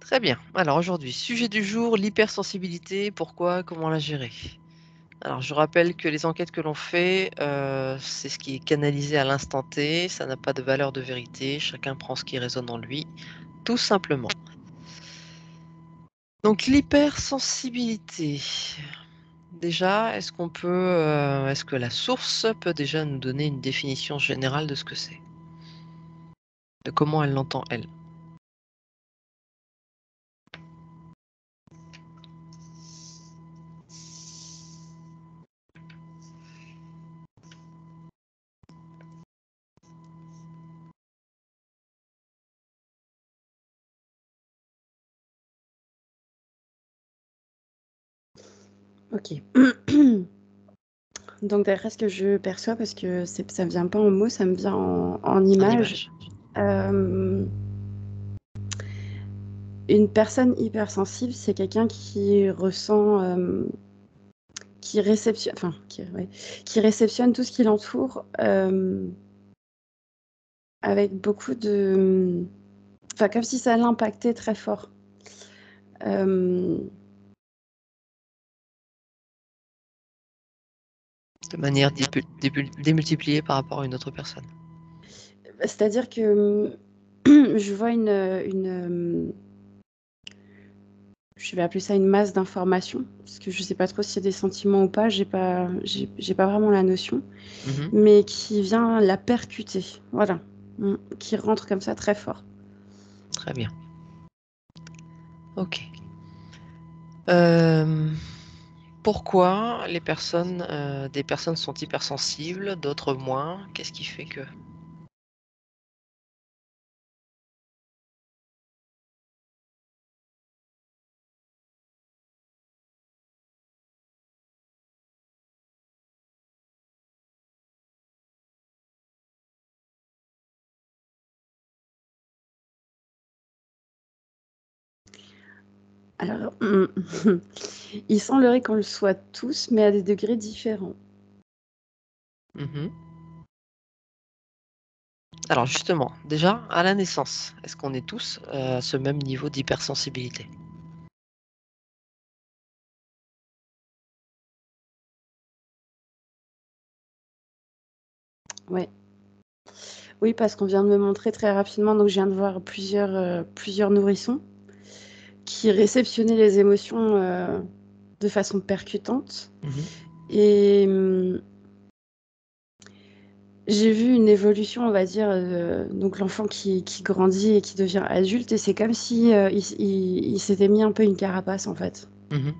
Très bien. Alors aujourd'hui, sujet du jour, l'hypersensibilité, pourquoi, comment la gérer? Alors je rappelle que les enquêtes que l'on fait, c'est ce qui est canalisé à l'instant T, ça n'a pas de valeur de vérité, chacun prend ce qui résonne en lui, tout simplement. Donc l'hypersensibilité, déjà, est-ce que la source peut déjà nous donner une définition générale de ce que c'est? De comment elle l'entend elle? OK. Donc d'après ce que je perçois, parce que ça me vient pas en mots, ça me vient en En images. image? Une personne hypersensible, c'est quelqu'un qui ressent, qui réceptionne tout ce qui l'entoure, avec beaucoup de, enfin, comme si ça l'impactait très fort. De manière démultipliée par rapport à une autre personne. C'est-à-dire que je vois je vais appeler ça une masse d'informations, parce que je sais pas trop s'il y a des sentiments ou pas, j'ai pas vraiment la notion, Mmh. mais qui vient la percuter, voilà, qui rentre comme ça très fort. Très bien. OK. Hem, Pourquoi des personnes sont hypersensibles, d'autres moins? Qu'est-ce qui fait que? Alors, il semblerait qu'on le soit tous, mais à des degrés différents. Mmh. Alors justement, déjà, à la naissance, est-ce qu'on est tous, à ce même niveau d'hypersensibilité? Ouais. Oui, parce qu'on vient de me montrer très rapidement, donc je viens de voir plusieurs nourrissons qui réceptionnaient les émotions, de façon percutante. Mmh. Et j'ai vu une évolution, on va dire, donc l'enfant qui grandit et qui devient adulte, et c'est comme si, il s'était mis un peu une carapace, en fait. Mmh.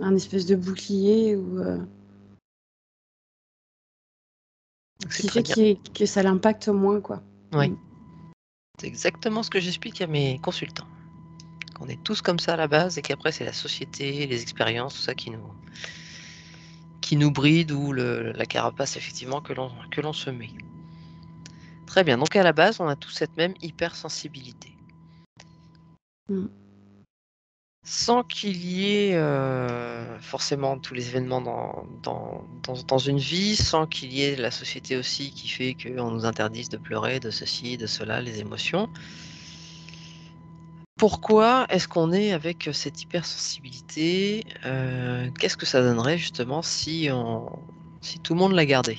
Un espèce de bouclier ou Donc c'est qui très fait bien. que ça l'impacte moins, quoi. Oui, Mmh. c'est exactement ce que j'explique à mes consultants. Qu'on est tous comme ça à la base et qu'après c'est la société, les expériences, tout ça qui nous bride ou la carapace effectivement que l'on se met. Très bien, donc à la base, on a tous cette même hypersensibilité. Mmh. Sans qu'il y ait, forcément tous les événements dans une vie, sans qu'il y ait la société aussi qui fait qu'on nous interdise de pleurer, de ceci, de cela, les émotions. Pourquoi est-ce qu'on est avec, cette hypersensibilité? Qu'est-ce que ça donnerait justement si tout le monde la gardait?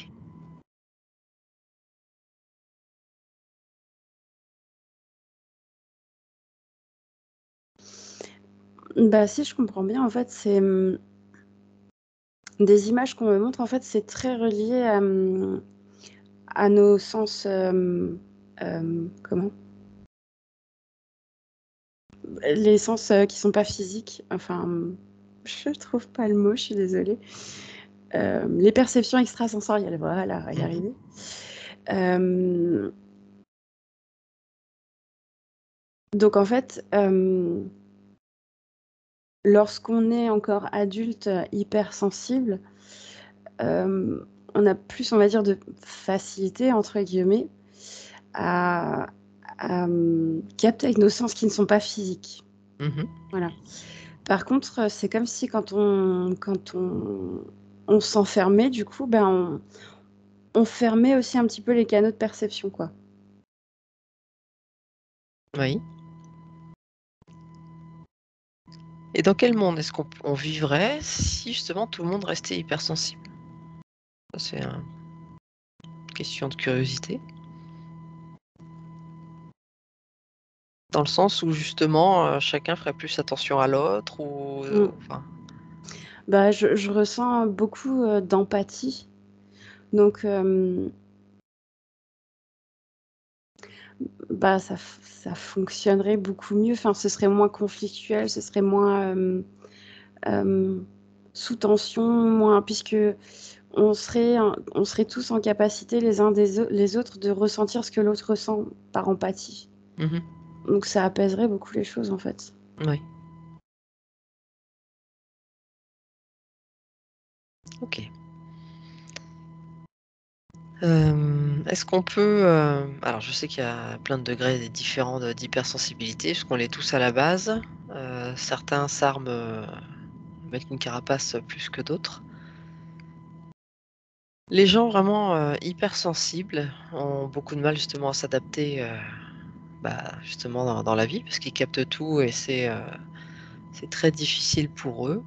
Bah, si je comprends bien, en fait, c'est, des images qu'on me montre, en fait, c'est très relié à nos sens, comment? Les sens, qui sont pas physiques, enfin, je trouve pas le mot, je suis désolée. Les perceptions extrasensorielles, voilà, on va y Mmh. arriver. Hem, donc en fait, lorsqu'on est encore adulte, hypersensible, hem, on a plus, on va dire, de «facilité» entre guillemets à capter avec nos sens qui ne sont pas physiques. Mmh. Voilà. Par contre, c'est comme si on s'enfermait, du coup, ben, on fermait aussi un petit peu les canaux de perception, quoi. Oui. Et dans quel monde est-ce qu'on vivrait si justement tout le monde restait hypersensible? Ça, c'est une question de curiosité. Dans le sens où justement, chacun ferait plus attention à l'autre ou Mmh. enfin Bah, je ressens beaucoup, d'empathie. Donc, bah, ça fonctionnerait beaucoup mieux. Enfin, ce serait moins conflictuel, ce serait moins, hem, sous tension, moins puisque on serait tous en capacité les autres de ressentir ce que l'autre ressent par empathie. mmh Donc ça apaiserait beaucoup les choses, en fait. oui, OK. Est-ce qu'on peut, alors je sais qu'il y a plein de degrés différents d'hypersensibilité, parce qu'on l'est tous à la base. Certains s'arment, avec une carapace plus que d'autres. Les gens vraiment, hypersensibles ont beaucoup de mal justement à s'adapter, bah, justement dans la vie parce qu'ils captent tout et c'est très difficile pour eux.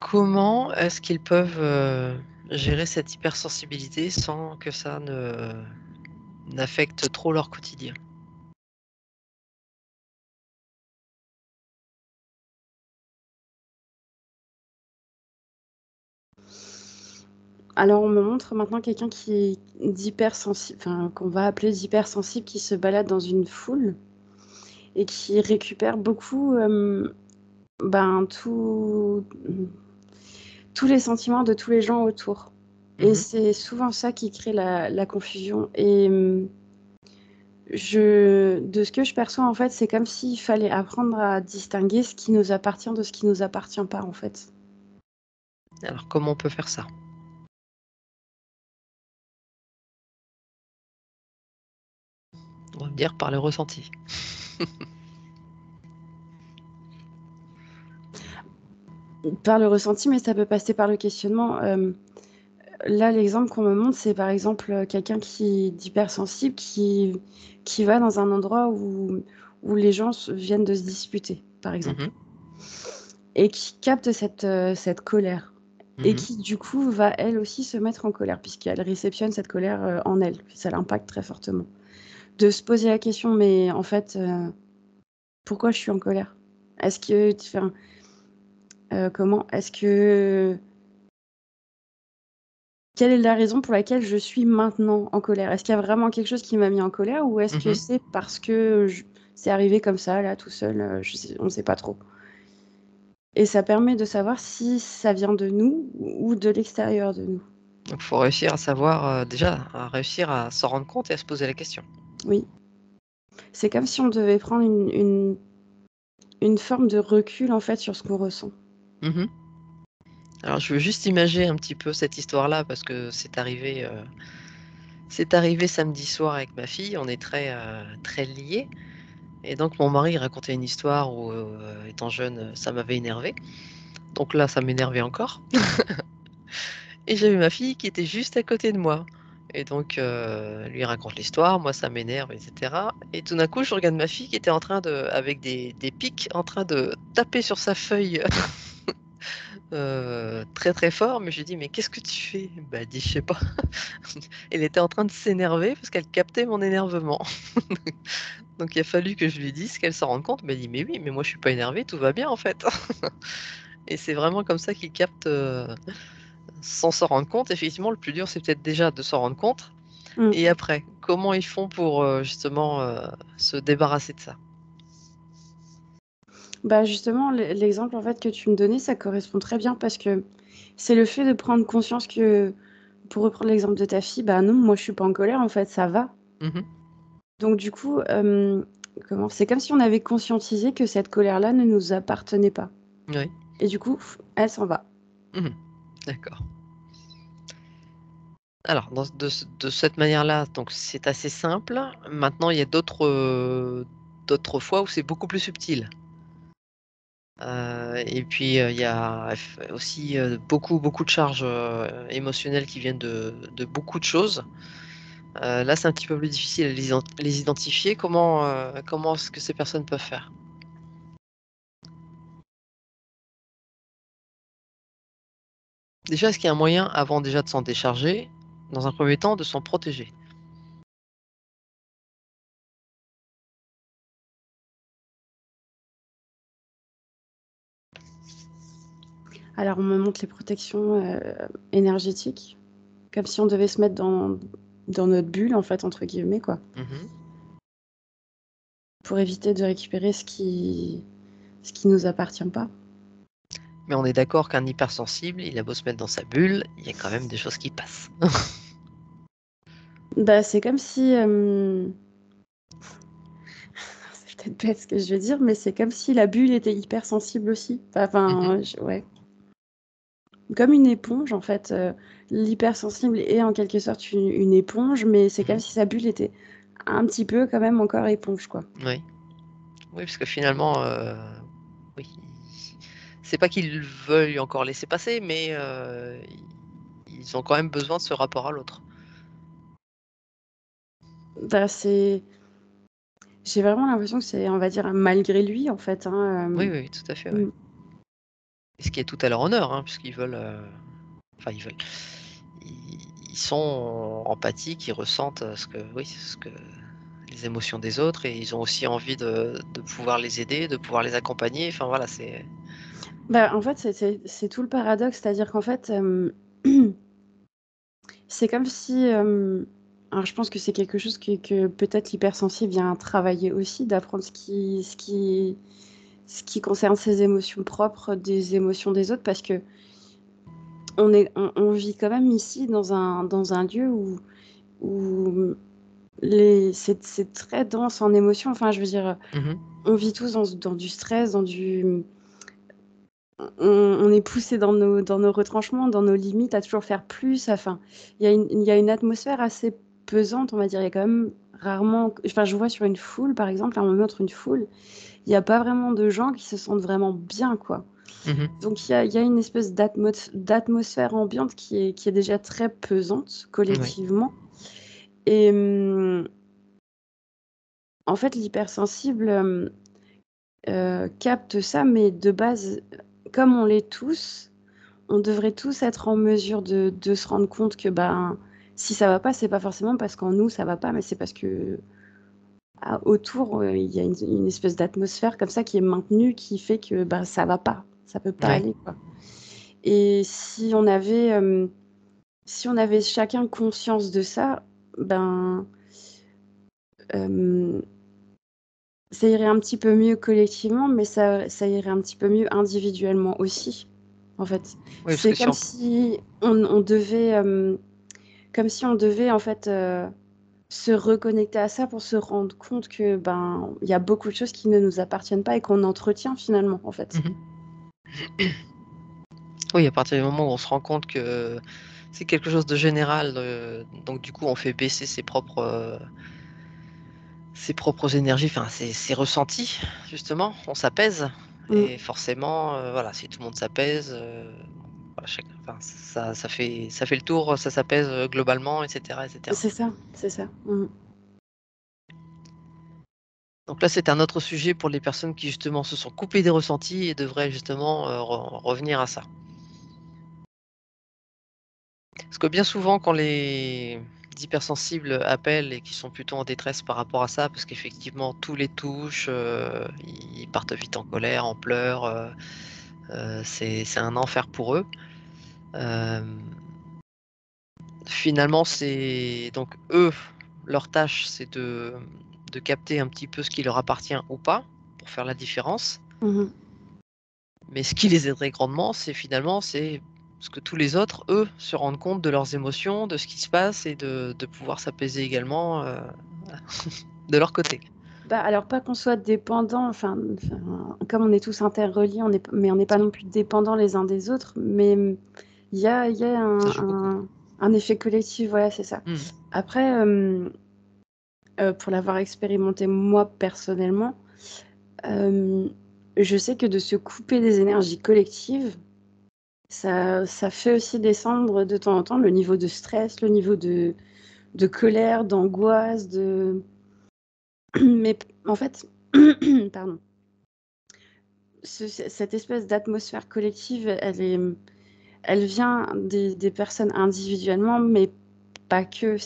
Comment est-ce qu'ils peuvent, gérer cette hypersensibilité sans que ça ne n'affecte trop leur quotidien? Alors on me montre maintenant quelqu'un qui est d'hypersensible, enfin qu'on va appeler d'hypersensible, qui se balade dans une foule et qui récupère beaucoup, ben, tous les sentiments de tous les gens autour et Mmh. c'est souvent ça qui crée la confusion et je de ce que je perçois, en fait, c'est comme s'il fallait apprendre à distinguer ce qui nous appartient de ce qui nous appartient pas, en fait. Alors comment on peut faire ça? On va me dire par le ressenti. Par le ressenti, mais ça peut passer par le questionnement, là, l'exemple qu'on me montre, c'est par exemple, quelqu'un qui est d'hypersensible qui va dans un endroit où les gens viennent de se disputer, par exemple, Mmh. et qui capte cette colère et Mmh. qui, du coup, va elle aussi se mettre en colère puisqu'elle réceptionne cette colère, en elle. Ça l'impacte très fortement. De se poser la question: «Mais en fait, pourquoi je suis en colère? Est-ce que» enfin, comment? Est-ce que quelle est la raison pour laquelle je suis maintenant en colère? Est-ce qu'il y a vraiment quelque chose qui m'a mis en colère ou est-ce que Mmh. c'est parce que c'est arrivé comme ça là tout seul, je sais on sait pas trop et ça permet de savoir si ça vient de nous ou de l'extérieur de nous. Donc faut réussir à savoir, déjà à réussir à s'en rendre compte et à se poser la question. Oui, c'est comme si on devait prendre une forme de recul en fait sur ce qu'on ressent. Mmh. Alors je veux juste imaginer un petit peu cette histoire-là parce que c'est arrivé samedi soir avec ma fille, on est très liés et donc mon mari racontait une histoire où, étant jeune, ça m'avait énervé. Donc là, ça m'énervait encore et j'avais ma fille qui était juste à côté de moi et donc elle lui raconte l'histoire, moi ça m'énerve et cetera et tout d'un coup, je regarde ma fille qui était en train de avec des pics, en train de taper sur sa feuille, très, très fort, mais je lui dis: «Mais qu'est-ce que tu fais?» Bah, elle dit: «Je sais pas». Elle était en train de s'énerver parce qu'elle captait mon énervement. Donc il a fallu que je lui dise, qu'elle s'en rende compte. Elle m'a dit: «Mais oui, mais moi je suis pas énervée, tout va bien en fait». Et c'est vraiment comme ça qu'ils captent, sans s'en rendre compte. Effectivement, le plus dur, c'est peut-être déjà de s'en rendre compte Mmh. et après, comment ils font pour, justement, se débarrasser de ça? Bah, justement l'exemple en fait que tu me donnais, ça correspond très bien parce que c'est le fait de prendre conscience que pour reprendre l'exemple de ta fille, bah, non, moi je suis pas en colère en fait, ça va. Mmh mh. Donc du coup, comment? C'est comme si on avait conscientisé que cette colère-là ne nous appartenait pas Oui. et du coup, elle s'en va. Mmh mh. D'accord. Alors de cette manière-là, donc c'est assez simple. Maintenant, il y a d'autres fois où c'est beaucoup plus subtil. Et puis, il y a aussi, beaucoup de charges, émotionnelles qui viennent de beaucoup de choses. Là, c'est un petit peu plus difficile à les identifier. Comment est-ce que ces personnes peuvent faire? Déjà, est-ce qu'il y a un moyen, avant déjà de s'en décharger, dans un premier temps, de s'en protéger? Alors on me montre les protections, énergétiques, comme si on devait se mettre dans notre «bulle» en fait, entre guillemets, quoi. Mmh. Pour éviter de récupérer ce qui nous appartient pas. Mais on est d'accord qu'un hypersensible, il a beau se mettre dans sa bulle, il y a quand même des choses qui passent. Bah, c'est comme si, c'est peut-être bête ce que je vais dire, mais c'est comme si la bulle était hypersensible aussi. Mmh. Ouais. Comme une éponge en fait, l'hypersensible est en quelque sorte une éponge, mais c'est comme Mmh. si sa bulle était un petit peu quand même encore éponge, quoi. Oui. Oui, parce que finalement, oui, c'est pas qu'ils veuillent encore laisser passer, mais ils ont quand même besoin de ce rapport à l'autre. Bah, j'ai vraiment l'impression que c'est, on va dire, malgré lui en fait, hein, Oui, oui, oui, tout à fait, ouais. mmh. Et ce qui est tout à leur honneur, hein, puisqu'ils veulent, enfin ils veulent, ils sont empathiques, ils ressentent, ce que oui, ce que les émotions des autres et ils ont aussi envie de pouvoir les aider, de pouvoir les accompagner, enfin voilà, c'est Bah, en fait, c'est tout le paradoxe, c'est-à-dire qu'en fait, c'est comme si, alors je pense que c'est quelque chose que peut-être l'hypersensible vient travailler aussi, d'apprendre ce qui concerne ses émotions propres des émotions des autres, parce qu'on on vit quand même ici dans un lieu où c'est très dense en émotions. Enfin, je veux dire, mmh. on vit tous dans du stress, on est poussé dans nos retranchements, dans nos limites, à toujours faire plus. Enfin, il y a une atmosphère assez pesante, on va dire. Il y a quand même rarement, enfin, je vois sur une foule, par exemple, on me montre une foule, il y a pas vraiment de gens qui se sentent vraiment bien, quoi. Mmh. Donc il y a une espèce d'atmosphère ambiante qui est déjà très pesante Oui. collectivement. Et en fait, l'hypersensible, capte ça, mais de base, comme on l'est tous, on devrait tous être en mesure de se rendre compte que, ben, si ça va pas, c'est pas forcément parce qu'en nous ça va pas, mais c'est parce que autour, il y a une espèce d'atmosphère comme ça qui est maintenue, qui fait que, bah, ça va pas, ça peut pas Oui. aller, quoi. Et si on avait chacun conscience de ça, ben, hem, ça irait un petit peu mieux collectivement, mais ça irait un petit peu mieux individuellement aussi, en fait. Oui, parce C'est que si comme on si on devait, comme si on devait en fait, se reconnecter à ça pour se rendre compte que, ben, il y a beaucoup de choses qui ne nous appartiennent pas et qu'on entretient finalement, en fait. mmh. Oui, à partir du moment où on se rend compte que c'est quelque chose de général, donc du coup, on fait baisser ses propres énergies, enfin ses ressentis justement, on s'apaise Mmh. et forcément, voilà, si tout le monde s'apaise, voilà, chacun enfin ça fait le tour, ça s'apaise, globalement et cetera et cetera. C'est ça, c'est ça. Mmh. Donc là, c'est un autre sujet pour les personnes qui justement se sont coupées des ressentis et devraient justement, revenir à ça. Parce que bien souvent, quand les hypersensibles appellent et qui sont plutôt en détresse par rapport à ça, parce qu'effectivement tout les touche, ils partent vite en colère, en pleurs, c'est un enfer pour eux. Hem, Finalement, c'est donc eux, leur tâche, c'est de capter un petit peu ce qui leur appartient ou pas, pour faire la différence. Mmh mh. Mais ce qui les aiderait grandement, c'est finalement, c'est ce que tous les autres, eux, se rendent compte de leurs émotions, de ce qui se passe et de pouvoir s'apaiser également, de leur côté. Bah, alors pas qu'on soit dépendants, comme on est tous interreliés, on n'est pas non plus dépendants les uns des autres, mais, il y a Ça joue beaucoup. un effet collectif, voilà, c'est ça. Mmh. Après, pour l'avoir expérimenté moi personnellement, hem, je sais que de se couper des énergies collectives, ça fait aussi descendre de temps en temps le niveau de stress, le niveau de colère, d'angoisse, mais en fait, pardon, cette espèce d'atmosphère collective, elle est, elle vient des personnes individuellement, mais pas que.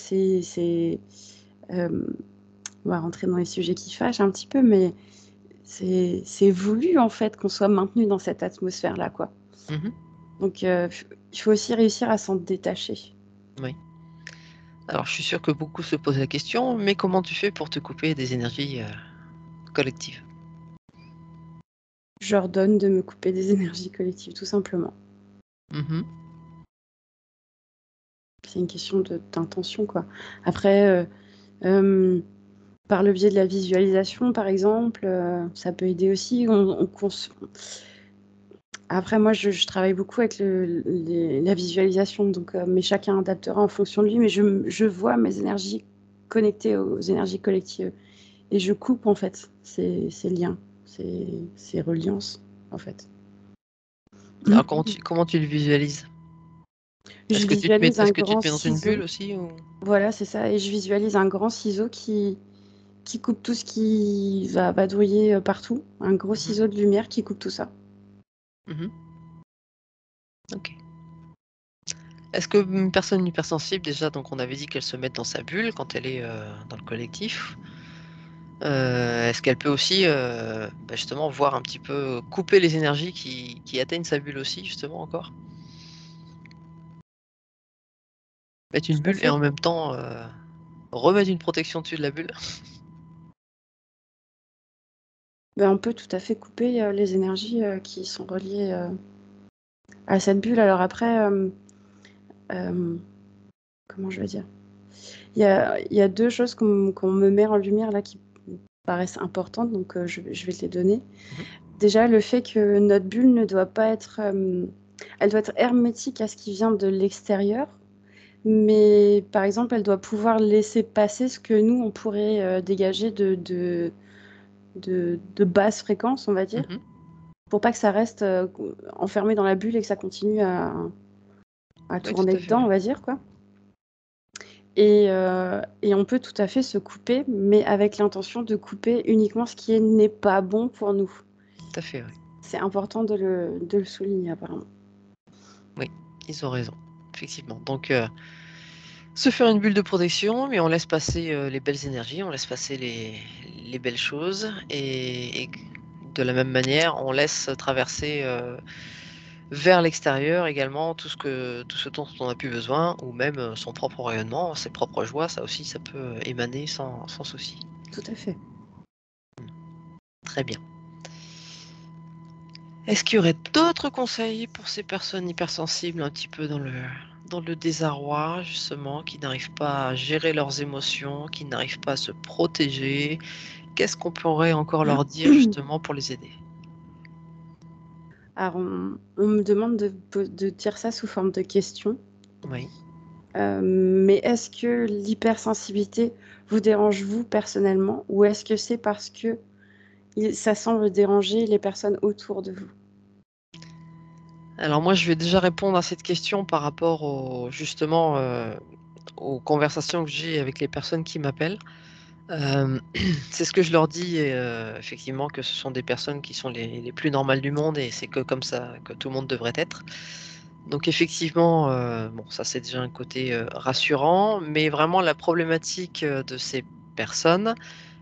On va rentrer dans les sujets qui fâchent un petit peu, mais c'est voulu en fait qu'on soit maintenu dans cette atmosphère-là, quoi. Mmh. Donc, il faut aussi réussir à s'en détacher. Oui. Alors je suis sûre que beaucoup se posent la question, mais comment tu fais pour te couper des énergies, collectives? Je leur donne de me couper des énergies collectives, tout simplement. Mmh. C'est une question d'intention, quoi. Après, par le biais de la visualisation, par exemple, ça peut aider aussi. Après, moi, je travaille beaucoup avec la visualisation, donc, mais chacun adaptera en fonction de lui. Mais je vois mes énergies connectées aux énergies collectives et je coupe, en fait, ces liens, ces reliances, en fait. Alors comment tu le visualises? Je visualise un Est-ce que tu grand te mets dans une bulle ciseau. aussi ou? Voilà, c'est ça, et je visualise un grand ciseau qui coupe tout ce qui va vadrouiller partout. Un gros Mmh. ciseau de lumière qui coupe tout ça. Mmh. OK. Est-ce qu'une personne hypersensible déjà, donc on avait dit qu'elle se mette dans sa bulle quand elle est, dans le collectif. Est-ce qu'elle peut aussi, justement voir un petit peu couper les énergies qui atteignent sa bulle aussi justement encore? Mettre une Tout à bulle et fait. en même temps, remettre une protection dessus de la bulle? Ben, on peut tout à fait couper les énergies qui sont reliées à cette bulle. Alors après, euh, comment je vais dire? Il y a deux choses qu'on me met en lumière là qui me paraissent importantes, donc je vais te les donner. Mmh. Déjà, le fait que notre bulle ne doit pas être, elle doit être hermétique à ce qui vient de l'extérieur. Mais par exemple, elle doit pouvoir laisser passer ce que nous, on pourrait dégager de basse fréquence, on va dire, Mmh. pour pas que ça reste enfermé dans la bulle et que ça continue à Oui, tout tourner à fait, dedans, oui. on va dire, quoi. Et on peut tout à fait se couper, mais avec l'intention de couper uniquement ce qui n'est pas bon pour nous. Tout à fait, oui. C'est important de le souligner, apparemment. Oui, ils ont raison, effectivement. Donc, se faire une bulle de protection, mais on laisse passer, les belles énergies, on laisse passer les belles choses et de la même manière, on laisse traverser, vers l'extérieur également tout ce dont on a plus besoin ou même, son propre rayonnement, ses propres joies, ça aussi, ça peut émaner sans souci. Tout à fait. Très bien. Est-ce qu'il y aurait d'autres conseils pour ces personnes hypersensibles un petit peu dans le désarroi justement, qui n'arrivent pas à gérer leurs émotions, qui n'arrivent pas à se protéger? Qu'est-ce qu'on pourrait encore leur dire justement pour les aider? Alors, on me demande de dire ça sous forme de question. Oui. Mais est-ce que l'hypersensibilité vous dérange vous personnellement ou est-ce que c'est parce que ça semble déranger les personnes autour de vous? Alors moi, je vais déjà répondre à cette question par rapport justement, aux conversations que j'ai avec les personnes qui m'appellent. Hem, c'est ce que je leur dis et effectivement que ce sont des personnes qui sont les plus normales du monde et c'est que comme ça que tout le monde devrait être. Donc effectivement, bon ça c'est déjà un côté, rassurant, mais vraiment la problématique, de ces personnes,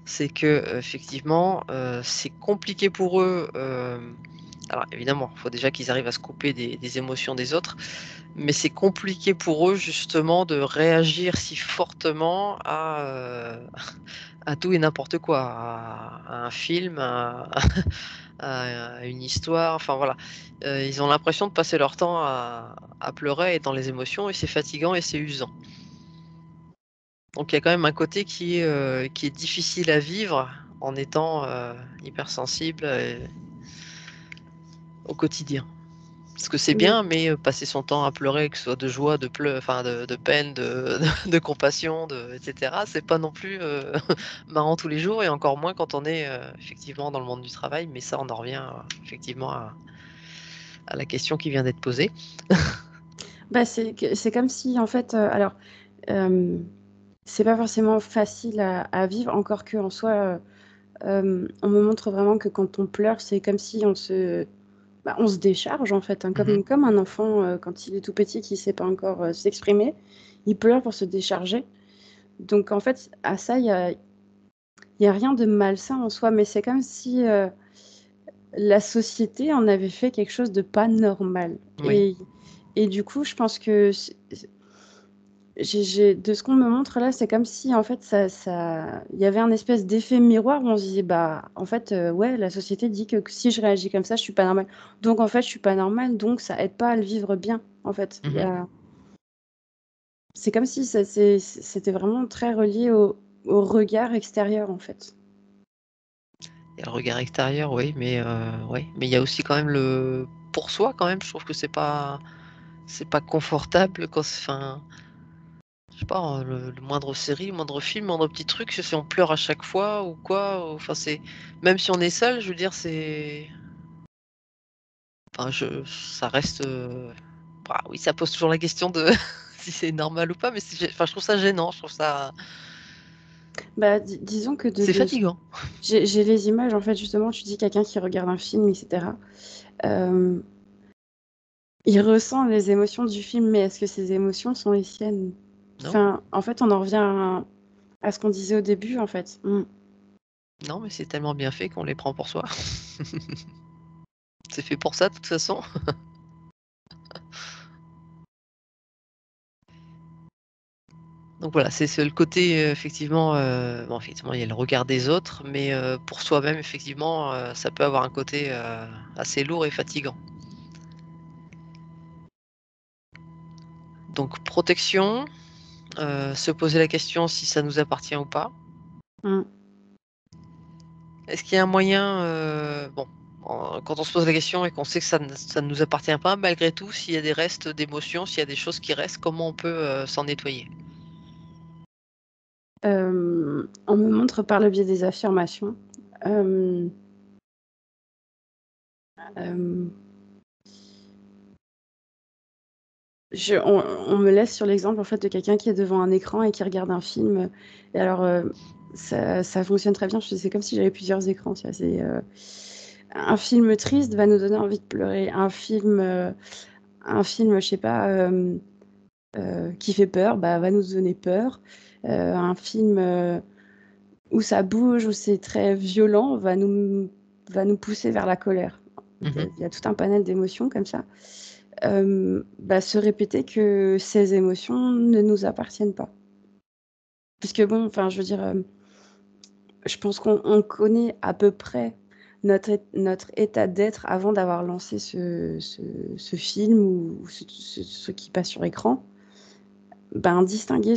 c'est que, effectivement, c'est compliqué pour eux, alors évidemment, il faut déjà qu'ils arrivent à se couper des émotions des autres, mais c'est compliqué pour eux justement de réagir si fortement à tout et n'importe quoi, à un film, à une histoire, enfin voilà. Ils ont l'impression de passer leur temps à pleurer, à être dans les émotions et c'est fatigant et c'est usant. Donc il y a quand même un côté qui est difficile à vivre en étant, hypersensible, au quotidien. Parce que c'est Mais bien, mais passer son temps à pleurer, que ce soit de joie, enfin de peine, de compassion, et cetera, c'est pas non plus, marrant tous les jours et encore moins quand on est, effectivement dans le monde du travail. Mais ça, on en revient, effectivement à la question qui vient d'être posée. bah, c'est comme si en fait, alors, hem, c'est pas forcément facile à vivre, encore qu'en soi, on me montre vraiment que quand on pleure, c'est comme si Bah, on se décharge en fait, hein, Mmh. comme un enfant quand il est tout petit qui ne sait pas encore s'exprimer, il pleure pour se décharger. Donc en fait, à ça, il y a rien de malsain en soi, mais c'est comme si la société en avait fait quelque chose de pas normal. Oui. Et du coup, je pense que de ce qu'on me montre là, c'est comme si en fait il y avait un espèce d'effet miroir où on se disait bah en fait ouais, la société dit que si je réagis comme ça, je suis pas normale. Donc en fait, je suis pas normale, donc ça aide pas à le vivre bien en fait. Mmh. C'est comme si c'était vraiment très relié au regard extérieur en fait. Il y a le regard extérieur, oui, mais ouais, mais il y a aussi quand même le pour soi quand même, je trouve que c'est pas confortable quand enfin, je sais pas, le moindre série, le moindre film, le moindre petit truc, si on pleure à chaque fois ou quoi, enfin c'est même si on est seul, je veux dire, c'est enfin je ça reste, bah, oui, ça pose toujours la question de si c'est normal ou pas, mais enfin je trouve ça gênant, je trouve ça Bah, disons que c'est fatigant. j'ai les images en fait justement, tu dis quelqu'un qui regarde un film et cetera. Hem, il ressent les émotions du film, mais est-ce que ces émotions sont les siennes? Non? Enfin, en fait, on en revient à ce qu'on disait au début, en fait. Non, mais c'est tellement bien fait qu'on les prend pour soi. C'est fait pour ça de toute façon. Donc voilà, c'est le côté, effectivement, bon effectivement il y a le regard des autres, mais pour soi-même effectivement, ça peut avoir un côté, assez lourd et fatigant. Donc protection, se poser la question si ça nous appartient ou pas. Mmh. Est-ce qu'il y a un moyen, bon, quand on se pose la question et qu'on sait que ça ne nous appartient pas, malgré tout, s'il y a des restes d'émotions, s'il y a des choses qui restent, comment on peut, s'en nettoyer? On me montre par le biais des affirmations. Hem, hem, je on me laisse sur l'exemple, en fait, de quelqu'un qui est devant un écran et qui regarde un film, et alors, ça fonctionne très bien. C'est comme si j'avais plusieurs écrans, tu vois? Un film triste va nous donner envie de pleurer. Un film, je sais pas, qui fait peur, bah, va nous donner peur. Un film, où ça bouge, où c'est très violent, va nous pousser vers la colère. Mmh mh. Il y a tout un panel d'émotions comme ça. Bah, se répéter que ces émotions ne nous appartiennent pas. Puisque bon, enfin, je veux dire, je pense qu'on connaît à peu près notre état d'être avant d'avoir lancé ce film ou ce qui passe sur écran. Ben, distinguer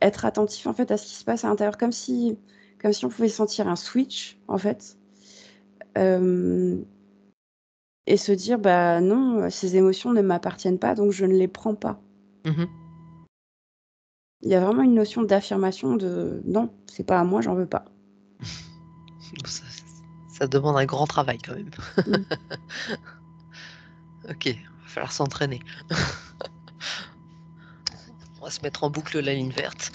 être attentif, en fait, à ce qui se passe à l'intérieur, comme si on pouvait sentir un switch, en fait, hem et se dire: «Bah, non, ces émotions ne m'appartiennent pas, donc je ne les prends pas». Mmh. Il y a vraiment une notion d'affirmation de: «Non, c'est pas à moi, j'en veux pas». Ça demande un grand travail quand même. Mmh. OK, va falloir s'entraîner. On va se mettre en boucle la ligne verte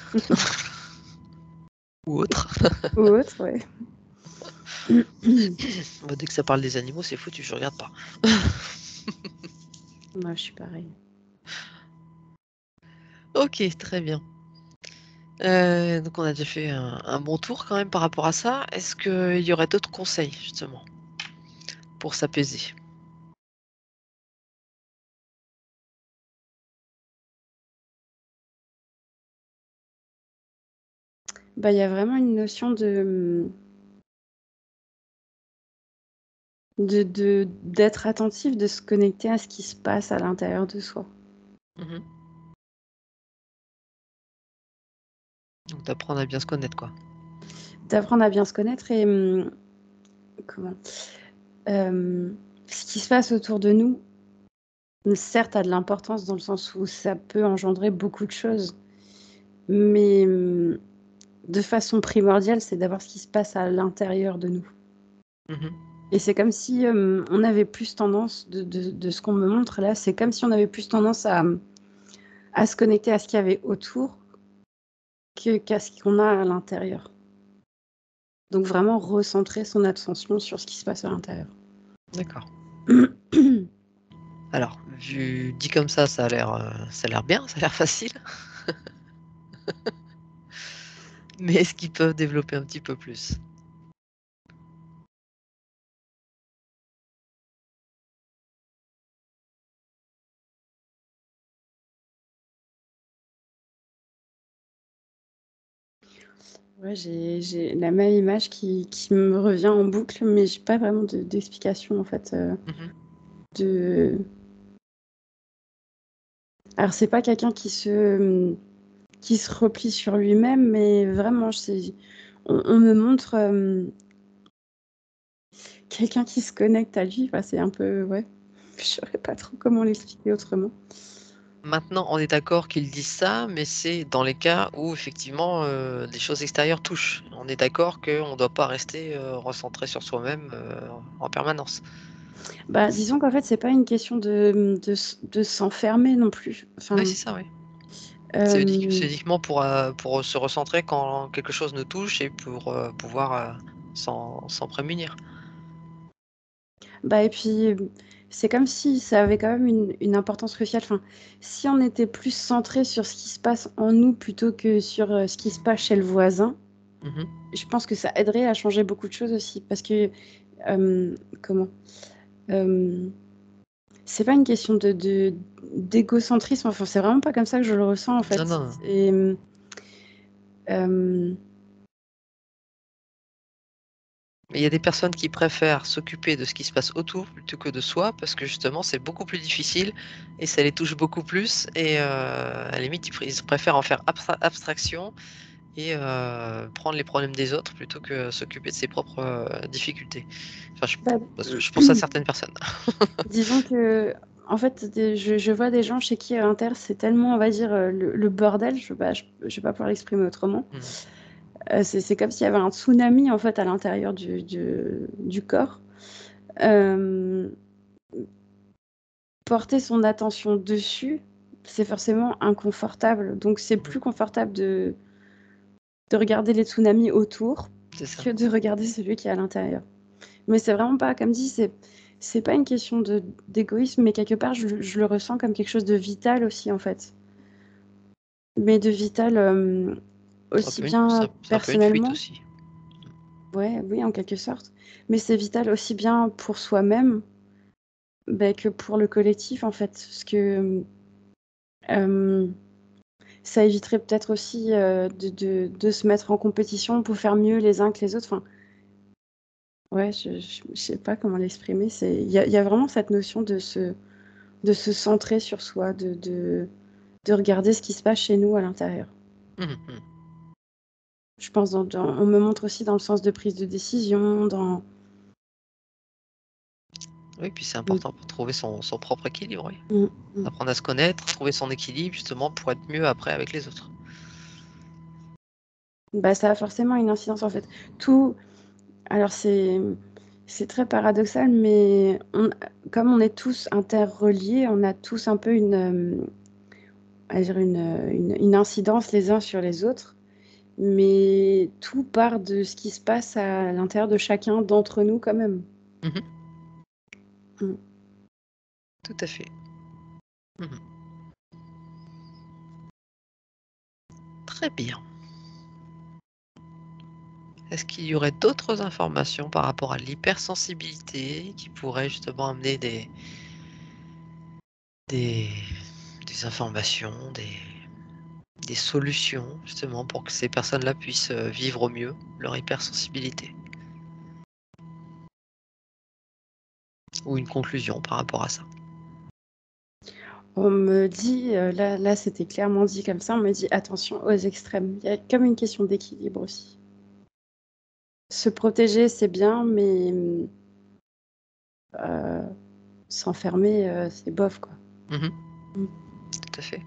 ou autre. Ou autre, ouais. Bah, dès que ça parle des animaux, c'est foutu, je regarde pas. Moi, je suis pareil. OK, très bien. Donc on a déjà fait un bon tour quand même par rapport à ça. Est-ce qu'il y aurait d'autres conseils justement pour s'apaiser? Bah, il y a vraiment une notion d'être attentif, de se connecter à ce qui se passe à l'intérieur de soi. Mmh. Donc d'apprendre à bien se connaître quoi. D'apprendre à bien se connaître et comment? Ce qui se passe autour de nous, certes, a de l'importance dans le sens où ça peut engendrer beaucoup de choses, mais de façon primordiale, c'est d'abord ce qui se passe à l'intérieur de nous. Mmh. Et c'est comme si, on avait plus tendance de ce qu'on me montre là, c'est comme si on avait plus tendance à se connecter à ce qu'il y avait autour qu'à ce qu'on a à l'intérieur. Donc vraiment recentrer son attention sur ce qui se passe à l'intérieur. D'accord. Alors, vu dit comme ça a l'air bien, ça a l'air facile, mais est-ce qu'ils peuvent développer un petit peu plus? Ouais, j'ai la même image qui me revient en boucle, mais j'ai pas vraiment d'explication en fait. Mmh. De... Alors c'est pas quelqu'un qui se replie sur lui-même, mais vraiment, on me montre quelqu'un qui se connecte à lui. Enfin, c'est un peu, ouais, je saurais pas trop comment l'expliquer autrement. Maintenant, on est d'accord qu'ils disent ça, mais c'est dans les cas où effectivement, des choses extérieures touchent. On est d'accord qu'on ne doit pas rester, recentré sur soi-même, en permanence. Bah, disons qu'en fait, c'est pas une question de s'enfermer non plus. Oui, Enfin, c'est ça, oui. C'est euh, uniquement pour se recentrer quand quelque chose nous touche et pour, pouvoir, s'en prémunir. bah, et puis, c'est comme si ça avait quand même une importance cruciale. Enfin, si on était plus centré sur ce qui se passe en nous plutôt que sur ce qui se passe chez le voisin, Mmh. je pense que ça aiderait à changer beaucoup de choses aussi. Parce que, comment? Euh, c'est pas une question d'égocentrisme. Enfin, c'est vraiment pas comme ça que je le ressens en Non, fait. non. Et, euh, Mais il y a des personnes qui préfèrent s'occuper de ce qui se passe autour plutôt que de soi parce que justement c'est beaucoup plus difficile et ça les touche beaucoup plus et à la limite ils préfèrent en faire abstraction et prendre les problèmes des autres plutôt que s'occuper de ses propres, difficultés. Enfin bah, je pense à certaines personnes. disons que, en fait, je vois des gens chez qui à l'intérieur c'est tellement, on va dire, le bordel. Je vais pas pouvoir l'exprimer autrement. Mmh. C'est comme s'il y avait un tsunami en fait à l'intérieur du corps. Euh, Porter son attention dessus, c'est forcément inconfortable. Donc c'est Mmh. plus confortable de regarder les tsunamis autour C'est ça. que de regarder celui qui est à l'intérieur. Mais c'est vraiment pas, comme dit, c'est pas une question d'égoïsme, mais quelque part, je le ressens comme quelque chose de vital aussi, en fait. Mais de vital aussi bien Ça peut être une fuite personnellement, aussi. ouais, oui, en quelque sorte, mais c'est vital aussi bien pour soi-même ben, que pour le collectif, en fait. Parce que euh, ça éviterait peut-être aussi de se mettre en compétition pour faire mieux les uns que les autres. Enfin, ouais, je sais pas comment l'exprimer. Il y a vraiment cette notion de se centrer sur soi, de regarder ce qui se passe chez nous à l'intérieur. Mmh mh. Je pense on me montre aussi dans le sens de prise de décision, dans... Oui, puis c'est Mm, important pour trouver son propre équilibre, oui. mm, mm. Apprendre à se connaître, trouver son équilibre justement pour être mieux après avec les autres. Bah, ça a forcément une incidence en fait. Tout, alors c'est très paradoxal, mais comme on est tous interreliés, on a tous un peu on va dire une incidence les uns sur les autres, mais tout part de ce qui se passe à l'intérieur de chacun d'entre nous quand même. Mmh. Mm. Tout à fait. Mmh. Très bien. Est-ce qu'il y aurait d'autres informations par rapport à l'hypersensibilité qui pourraient justement amener des des informations, des solutions justement pour que ces personnes-là puissent, vivre au mieux leur hypersensibilité? Ou une conclusion par rapport à ça? On me dit, là c'était clairement dit comme ça, on me dit attention aux extrêmes. Il y a comme une question d'équilibre aussi. Se protéger, c'est bien, mais euh, s'enfermer, c'est bof, quoi. Mmh. Mm. Tout à fait.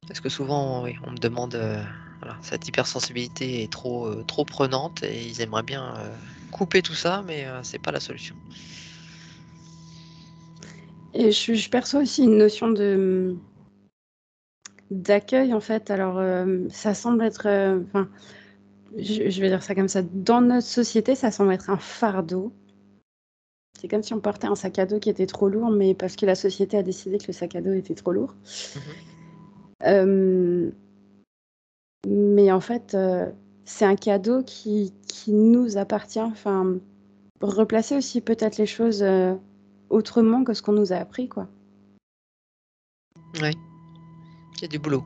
Parce que souvent, oui, on me demande, voilà, cette hypersensibilité est trop prenante et ils aimeraient bien, couper tout ça, mais c'est pas la solution. Et je perçois aussi une notion d'accueil, en fait. Alors, ça semble être... enfin, je vais dire ça comme ça, dans notre société, ça semble être un fardeau. C'est comme si on portait un sac à dos qui était trop lourd, mais parce que la société a décidé que le sac à dos était trop lourd. Mmh. Hem, mais en fait, c'est un cadeau qui nous appartient. Enfin, replacer aussi peut-être les choses, autrement que ce qu'on nous a appris, quoi. Ouais, il y a du boulot.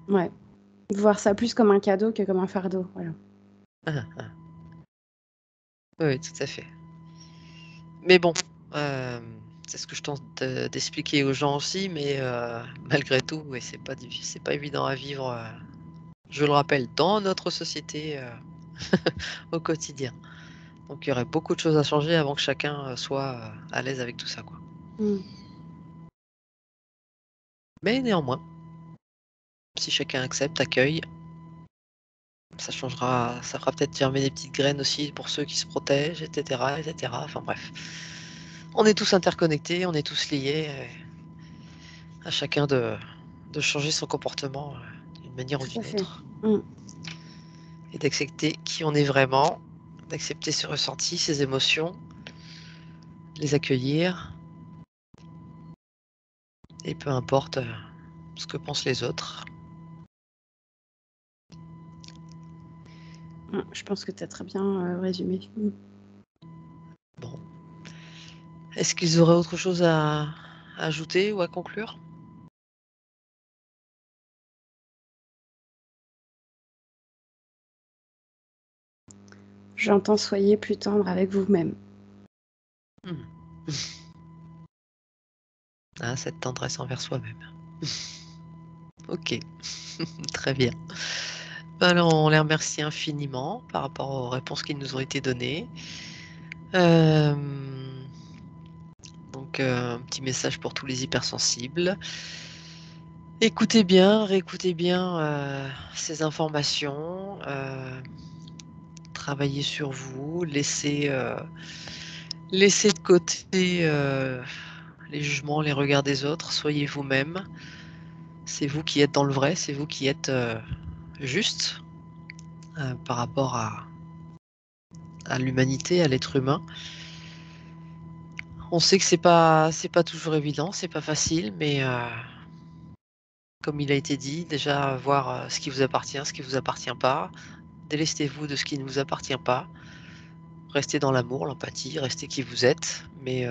Ouais, voir ça plus comme un cadeau que comme un fardeau, voilà. Ah ah. Oui, oui, tout à fait. Mais bon, c'est ce que je tente d'expliquer aux gens aussi, mais malgré tout, oui, c'est pas évident à vivre, je le rappelle, dans notre société, au quotidien. Donc il y aurait beaucoup de choses à changer avant que chacun, soit, à l'aise avec tout ça, quoi. Mmh. Mais néanmoins, si chacun accepte, accueille, ça fera peut-être germer des petites graines aussi pour ceux qui se protègent et cetera et cetera. Enfin bref. On est tous interconnectés, on est tous liés, à chacun de changer son comportement, d'une manière ou Tout à d'une fait. autre Mmh. et d'accepter qui on est vraiment, d'accepter ses ressentis, ses émotions, les accueillir et peu importe, ce que pensent les autres. Je pense que tu as très bien, résumé. Mmh. Bon. Est-ce qu'ils auraient autre chose à ajouter ou à conclure? J'entends: «Soyez plus tendre avec vous-même». Mmh. Ah, cette tendresse envers soi-même. OK, très bien. Ben, alors on les remercie infiniment par rapport aux réponses qui nous ont été données. Hem, donc un petit message pour tous les hypersensibles. Écoutez bien, réécoutez bien, ces informations, travaillez sur vous, laissez de côté, les jugements, les regards des autres, soyez vous-même. C'est vous qui êtes dans le vrai, c'est vous qui êtes, juste, par rapport à l'humanité, à l'être humain. On sait que c'est pas toujours évident, c'est pas facile, mais comme il a été dit, déjà voir, ce qui vous appartient, ce qui vous appartient pas. Délestez-vous de ce qui ne vous appartient pas. Restez dans l'amour, l'empathie, restez qui vous êtes, mais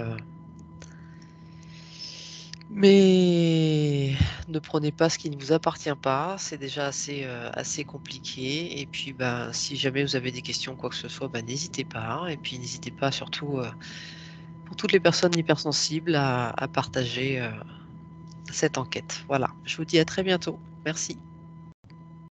ne prenez pas ce qui ne vous appartient pas, c'est déjà assez compliqué et puis, ben, si jamais vous avez des questions, quoi que ce soit, bah, n'hésitez pas et puis n'hésitez pas surtout, pour toutes les personnes hypersensibles à partager, cette enquête. Voilà, je vous dis à très bientôt. Merci.